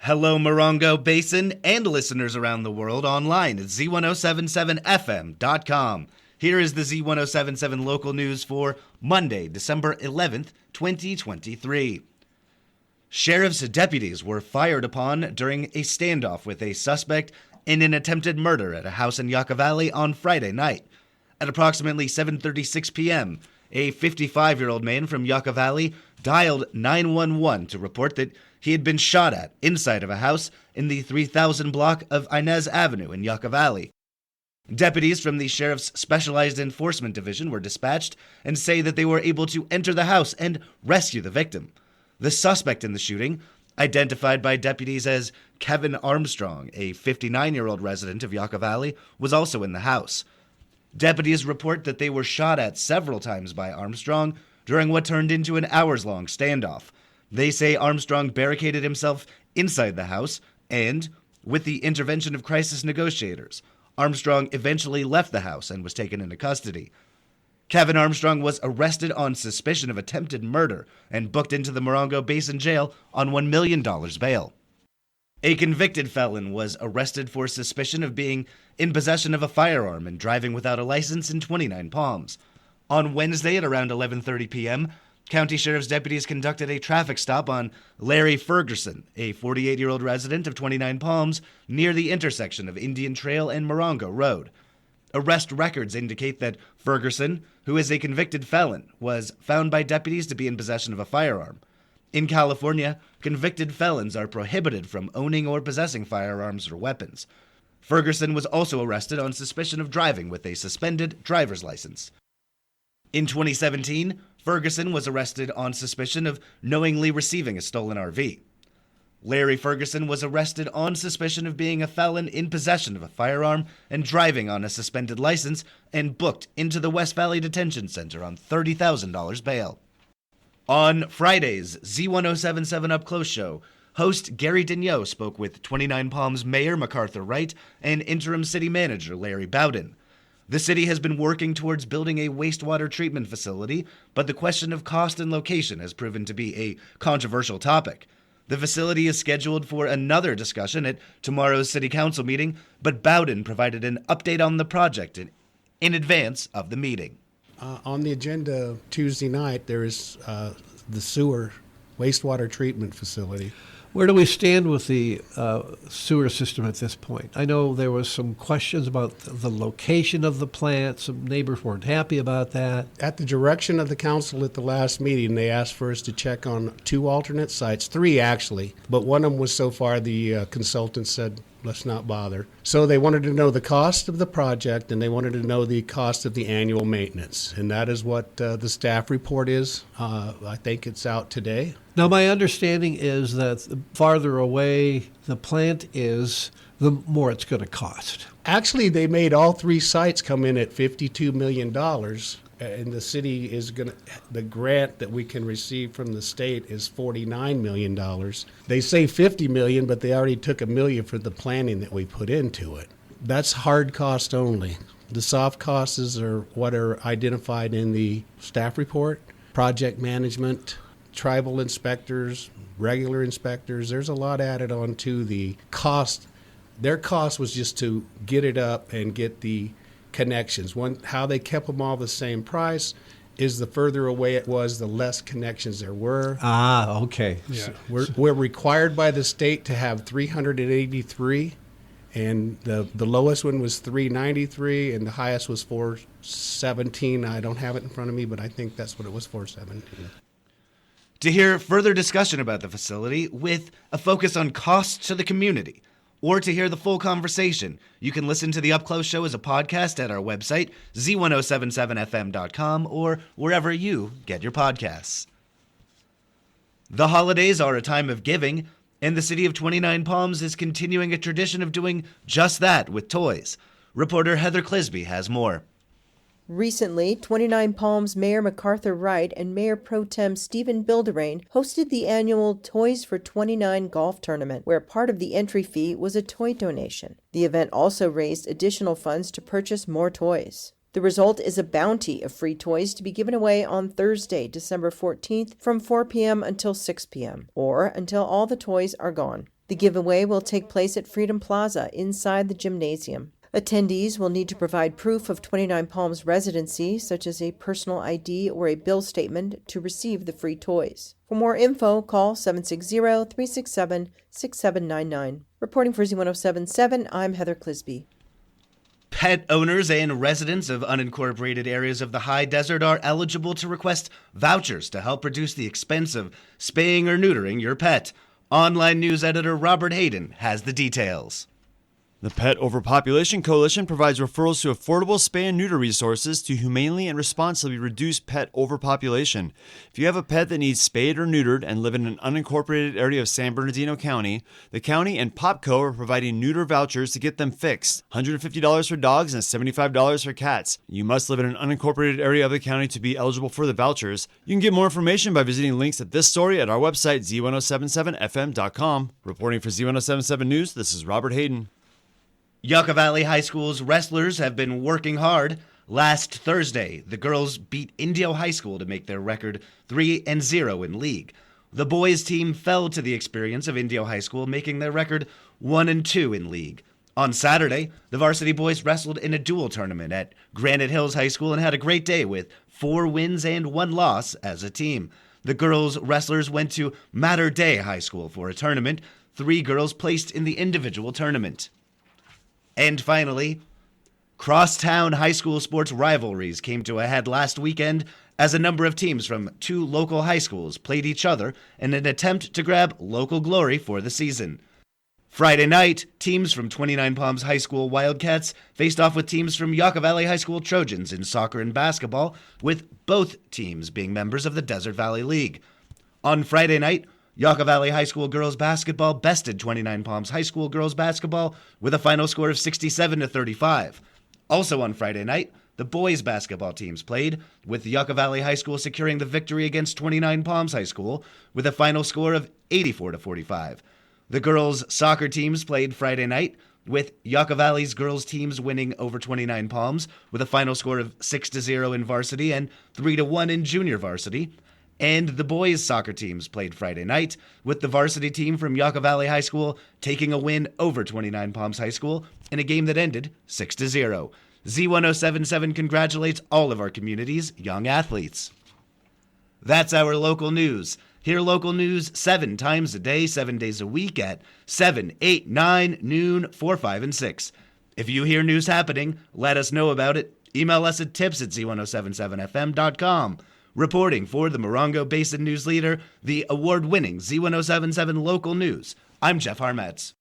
Hello, Morongo Basin and listeners around the world online at Z107.7 FM.com. Here is the Z107.7 local news for Monday, December 11th, 2023. Sheriff's deputies were fired upon during a standoff with a suspect in an attempted murder at a house in Yucca Valley on Friday night. At approximately 7:36 p.m., a 55-year-old man from Yucca Valley dialed 911 to report that he had been shot at inside of a house in the 3000 block of Inez Avenue in Yucca Valley. Deputies from the Sheriff's Specialized Enforcement Division were dispatched and say that they were able to enter the house and rescue the victim. The suspect in the shooting, identified by deputies as Kevin Armstrong, a 59-year-old resident of Yucca Valley, was also in the house. Deputies report that they were shot at several times by Armstrong during what turned into an hours-long standoff. They say Armstrong barricaded himself inside the house and, with the intervention of crisis negotiators, Armstrong eventually left the house and was taken into custody. Kevin Armstrong was arrested on suspicion of attempted murder and booked into the Morongo Basin Jail on $1 million bail. A convicted felon was arrested for suspicion of being in possession of a firearm and driving without a license in 29 Palms. On Wednesday at around 11:30 p.m., County Sheriff's deputies conducted a traffic stop on Larry Ferguson, a 48-year-old resident of 29 Palms, near the intersection of Indian Trail and Morongo Road. Arrest records indicate that Ferguson, who is a convicted felon, was found by deputies to be in possession of a firearm. In California, convicted felons are prohibited from owning or possessing firearms or weapons. Ferguson was also arrested on suspicion of driving with a suspended driver's license. In 2017, Ferguson was arrested on suspicion of knowingly receiving a stolen RV. Larry Ferguson was arrested on suspicion of being a felon in possession of a firearm and driving on a suspended license and booked into the West Valley Detention Center on $30,000 bail. On Friday's Z107.7 Up Close show, host Gary Daigneault spoke with 29 Palms Mayor MacArthur Wright and interim city manager Larry Bowden. The city has been working towards building a wastewater treatment facility, but the question of cost and location has proven to be a controversial topic. The facility is scheduled for another discussion at tomorrow's city council meeting, but Bowden provided an update on the project in advance of the meeting. On the agenda Tuesday night, there is the sewer wastewater treatment facility. Where do we stand with the sewer system at this point? I know there was some questions about the location of the plant. Some neighbors weren't happy about that. At the direction of the council at the last meeting, they asked for us to check on 2 alternate sites, 3 actually, but one of them was so far the consultant said, let's not bother. So they wanted to know the cost of the project and they wanted to know the cost of the annual maintenance. And that is what the staff report is. I think it's out today. Now, my understanding is that the farther away the plant is, the more it's going to cost. Actually, they made all 3 sites come in at $52 million. And the city is the grant that we can receive from the state is $49 million. They say $50 million, but they already took $1 million for the planning that we put into it. That's hard cost only. The soft costs are what are identified in the staff report, project management, tribal inspectors, regular inspectors. There's a lot added on to the cost. Their cost was just to get it up and get the connections. How they kept them all the same price is the further away it was, the less connections there were. Ah, okay. Yeah. We're required by the state to have 383, and the lowest one was 393, and the highest was 417. I don't have it in front of me, but I think that's what it was, 417. To hear further discussion about the facility with a focus on costs to the community, or to hear the full conversation, you can listen to the Up Close show as a podcast at our website, Z107.7FM.com, or wherever you get your podcasts. The holidays are a time of giving, and the city of 29 Palms is continuing a tradition of doing just that with toys. Reporter Heather Clisby has more. Recently, 29 Palms Mayor MacArthur Wright and Mayor Pro Tem Stephen Bilderain hosted the annual Toys for 29 golf tournament, where part of the entry fee was a toy donation. The event also raised additional funds to purchase more toys. The result is a bounty of free toys to be given away on Thursday, December 14th from 4 p.m. until 6 p.m., or until all the toys are gone. The giveaway will take place at Freedom Plaza inside the gymnasium. Attendees will need to provide proof of 29 Palms residency, such as a personal ID or a bill statement, to receive the free toys. For more info, call 760-367-6799. Reporting for Z107.7, I'm Heather Clisby. Pet owners and residents of unincorporated areas of the high desert are eligible to request vouchers to help reduce the expense of spaying or neutering your pet. Online news editor Robert Hayden has the details. The Pet Overpopulation Coalition provides referrals to affordable spay and neuter resources to humanely and responsibly reduce pet overpopulation. If you have a pet that needs spayed or neutered and live in an unincorporated area of San Bernardino County, the county and POPCO are providing neuter vouchers to get them fixed. $150 for dogs and $75 for cats. You must live in an unincorporated area of the county to be eligible for the vouchers. You can get more information by visiting links at this story at our website, Z107.7fm.com. Reporting for Z107.7 News, this is Robert Hayden. Yucca Valley High School's wrestlers have been working hard. Last Thursday, the girls beat Indio High School to make their record 3-0 in league. The boys team fell to the experience of Indio High School, making their record 1-2 in league. On Saturday, the varsity boys wrestled in a dual tournament at Granite Hills High School and had a great day with 4 wins and 1 loss as a team. The girls wrestlers went to Mater Dei High School for a tournament. 3 girls placed in the individual tournament. And finally, crosstown high school sports rivalries came to a head last weekend as a number of teams from 2 local high schools played each other in an attempt to grab local glory for the season. Friday night, teams from 29 Palms High School Wildcats faced off with teams from Yucca Valley High School Trojans in soccer and basketball, with both teams being members of the Desert Valley League. On Friday night, Yucca Valley High School girls basketball bested 29 Palms High School girls basketball with a final score of 67-35. Also on Friday night, the boys basketball teams played, with Yucca Valley High School securing the victory against 29 Palms High School with a final score of 84-45. The girls soccer teams played Friday night, with Yucca Valley's girls teams winning over 29 Palms with a final score of 6-0 in varsity and 3-1 in junior varsity. And the boys' soccer teams played Friday night, with the varsity team from Yucca Valley High School taking a win over 29 Palms High School in a game that ended 6-0. Z107.7 congratulates all of our community's young athletes. That's our local news. Hear local news 7 times a day, 7 days a week at 7, 8, 9, noon, 4, 5, and 6. If you hear news happening, let us know about it. Email us at tips@z1077fm.com. Reporting for the Morongo Basin News Leader, the award-winning Z107.7 Local News, I'm Jeff Harmetz.